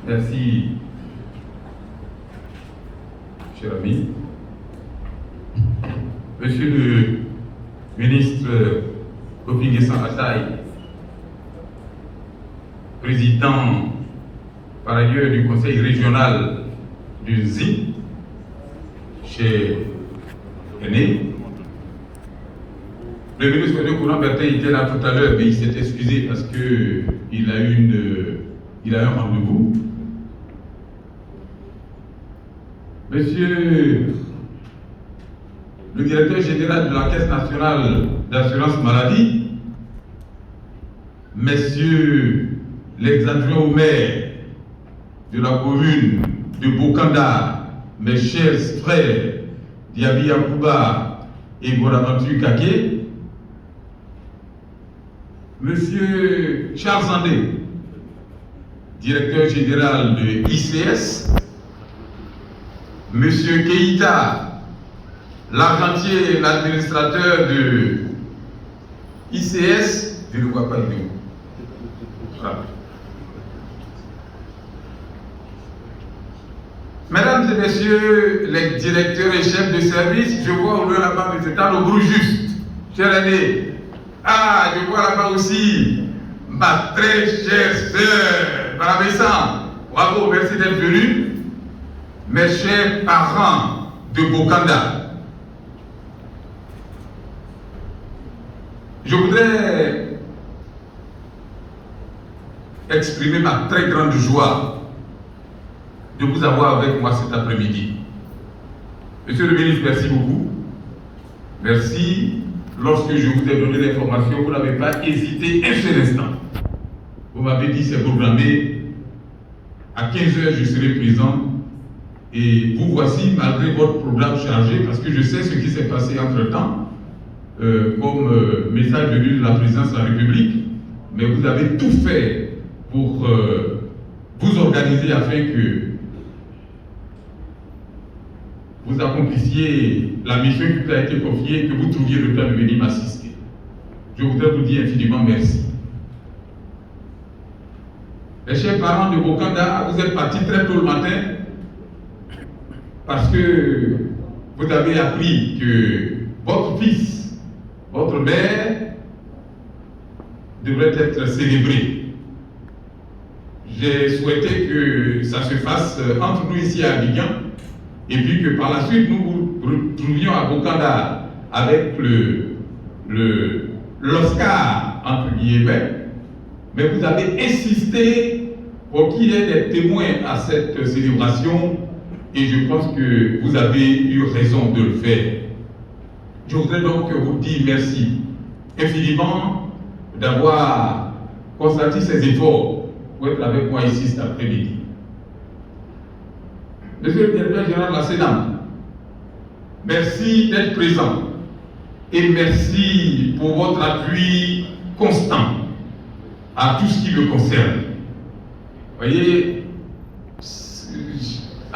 Merci, cher ami. Monsieur le ministre Opinguessan Ataï, président par ailleurs du conseil régional du ZI, chez Aîné. Le ministre de Courant Bertin était là tout à l'heure, mais il s'est excusé parce qu'il a un rendez-vous. Monsieur le directeur général de la Caisse nationale d'assurance maladie, messieurs les adjoints au maire de la commune de Bokanda, mes chers frères Diaby Yakouba et Bonaventure Kake, monsieur Charles Andé, directeur général de ICS, monsieur Keïta, l'argentier, l'administrateur de ICS, je ne vois pas il est où. Voilà. Mesdames et messieurs les directeurs et chefs de service, je vois au loin là-bas M. Talogrou juste, cher aîné. Ah, je vois là-bas aussi ma très chère sœur, Barabessan. Bravo, merci d'être venu. Mes chers parents de Bokanda, je voudrais exprimer ma très grande joie de vous avoir avec moi cet après-midi. Monsieur le ministre, merci beaucoup. Merci. Lorsque je vous ai donné l'information, vous n'avez pas hésité un seul instant. Vous m'avez dit c'est programmé. À 15h, je serai présent. Et vous voici, malgré votre programme chargé, parce que je sais ce qui s'est passé entre-temps, comme message venu de la présidence de la République, mais vous avez tout fait pour vous organiser afin que vous accomplissiez la mission qui vous a été confiée et que vous trouviez le temps de venir m'assister. Je voudrais vous dire infiniment merci. Les chers parents de Bokanda, vous êtes partis très tôt le matin parce que vous avez appris que votre fils, votre mère, devrait être célébré. J'ai souhaité que ça se fasse entre nous ici à Abidjan, et puis que par la suite nous nous retrouvions à Bokanda avec l'Oscar entre guillemets, mais vous avez insisté pour qu'il y ait des témoins à cette célébration et je pense que vous avez eu raison de le faire. Je voudrais donc vous dire merci infiniment d'avoir consenti ces efforts pour être avec moi ici cet après-midi. Monsieur le directeur général de la Sénat, merci d'être présent et merci pour votre appui constant à tout ce qui me concerne. Vous voyez,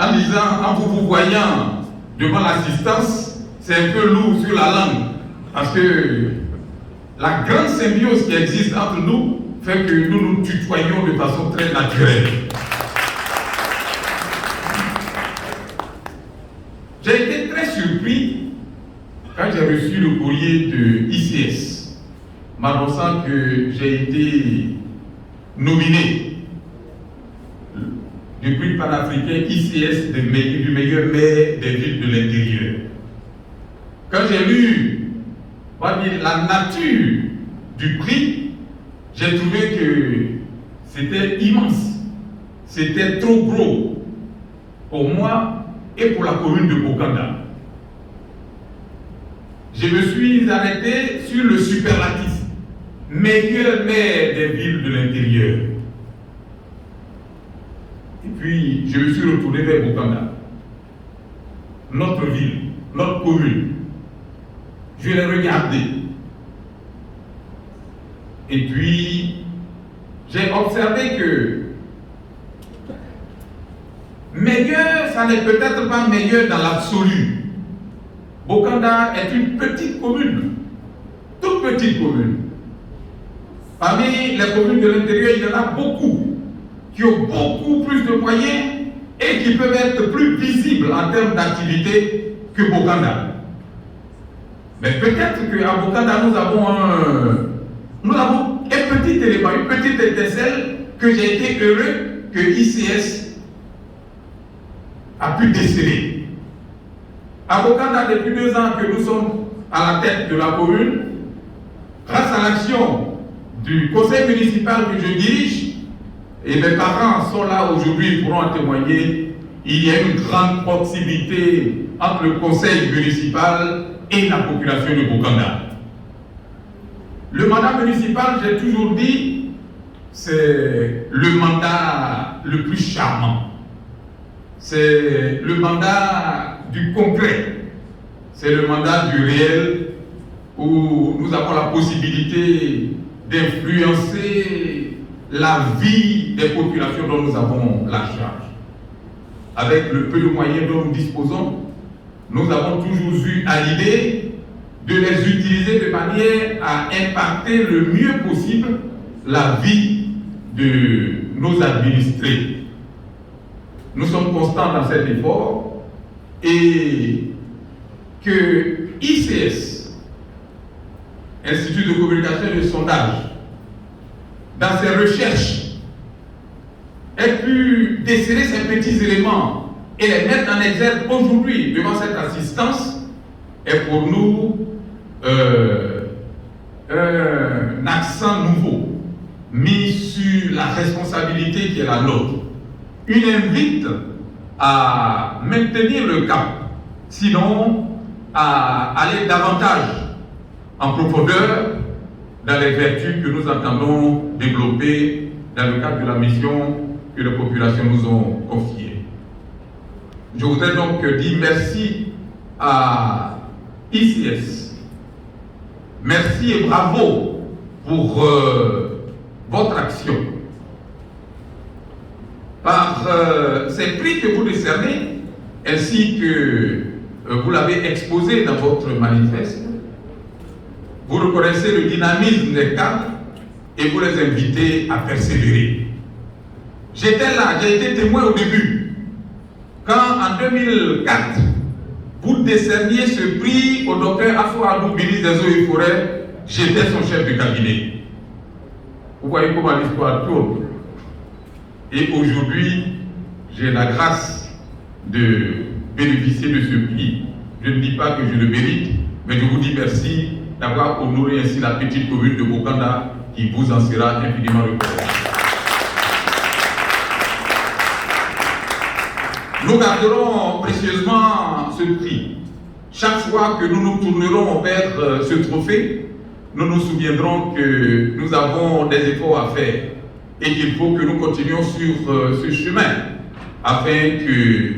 en vous voyant devant l'assistance, c'est un peu lourd sur la langue parce que la grande symbiose qui existe entre nous fait que nous nous tutoyons de façon très naturelle. J'ai été très surpris quand j'ai reçu le courrier de ICS m'annonçant que j'ai été nominé du prix panafricain ICS du meilleur maire des villes de l'intérieur. Quand j'ai lu la nature du prix, j'ai trouvé que c'était immense, c'était trop gros pour moi et pour la commune de Bokanda. Je me suis arrêté sur le superlatif, meilleur maire des villes de l'intérieur. Et puis, je me suis retourné vers Bokanda, notre ville, notre commune. Je l'ai regardé. Et puis, j'ai observé que meilleur, ça n'est peut-être pas meilleur dans l'absolu. Bokanda est une petite commune, toute petite commune. Parmi les communes de l'intérieur, il y en a beaucoup qui ont beaucoup plus de moyens et qui peuvent être plus visibles en termes d'activité que Bokanda. Mais peut-être qu'à Bokanda, nous avons un petit élément, une petite étincelle que j'ai été heureux que ICS a pu déceler. À Bokanda, depuis 2 ans que nous sommes à la tête de la commune, grâce à l'action du conseil municipal que je dirige, et mes parents sont là aujourd'hui, ils pourront en témoigner, il y a une grande proximité entre le conseil municipal et la population de Bokanda. Le mandat municipal, j'ai toujours dit, c'est le mandat le plus charmant. C'est le mandat du concret. C'est le mandat du réel où nous avons la possibilité d'influencer la vie des populations dont nous avons la charge. Avec le peu de moyens dont nous disposons, nous avons toujours eu à l'idée de les utiliser de manière à impacter le mieux possible la vie de nos administrés. Nous sommes constants dans cet effort et que ICS, Institut de communication et de sondage, dans ses recherches, ait pu déceler ces petits éléments et les mettre en exergue aujourd'hui devant cette assistance est pour nous un accent nouveau mis sur la responsabilité qui est la nôtre. Une invite à maintenir le cap, sinon à aller davantage en profondeur dans les vertus que nous entendons développer dans le cadre de la mission que les populations nous ont confiée. Je voudrais donc dire merci à ICS. Merci et bravo pour votre action. Par ces prix que vous décernez, ainsi que vous l'avez exposé dans votre manifeste, vous reconnaissez le dynamisme des cadres et vous les invitez à persévérer. J'étais là, j'ai été témoin au début. Quand en 2004, vous décerniez ce prix au docteur Afo Adou, ministre des Eaux et Forêts, j'étais son chef de cabinet. Vous voyez comment l'histoire tourne. Et aujourd'hui, j'ai la grâce de bénéficier de ce prix. Je ne dis pas que je le mérite, mais je vous dis merci d'avoir honoré ainsi la petite commune de Bokanda qui vous en sera infiniment reconnaissante. Nous garderons précieusement ce prix. Chaque fois que nous nous tournerons vers ce trophée, nous nous souviendrons que nous avons des efforts à faire et qu'il faut que nous continuions sur ce chemin afin que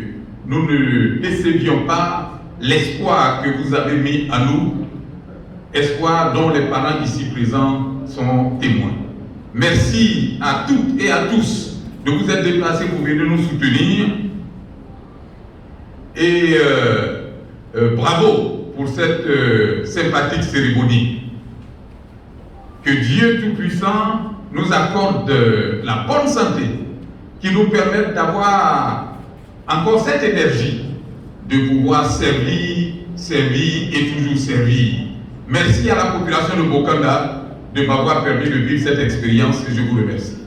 nous ne décevions pas l'espoir que vous avez mis à nous, espoir dont les parents ici présents sont témoins. Merci à toutes et à tous de vous être déplacés pour venir nous soutenir et bravo pour cette sympathique cérémonie. Que Dieu Tout-Puissant nous accorde la bonne santé qui nous permette d'avoir encore cette énergie de pouvoir servir et toujours servir. Merci à la population de Bokanda de m'avoir permis de vivre cette expérience et je vous remercie.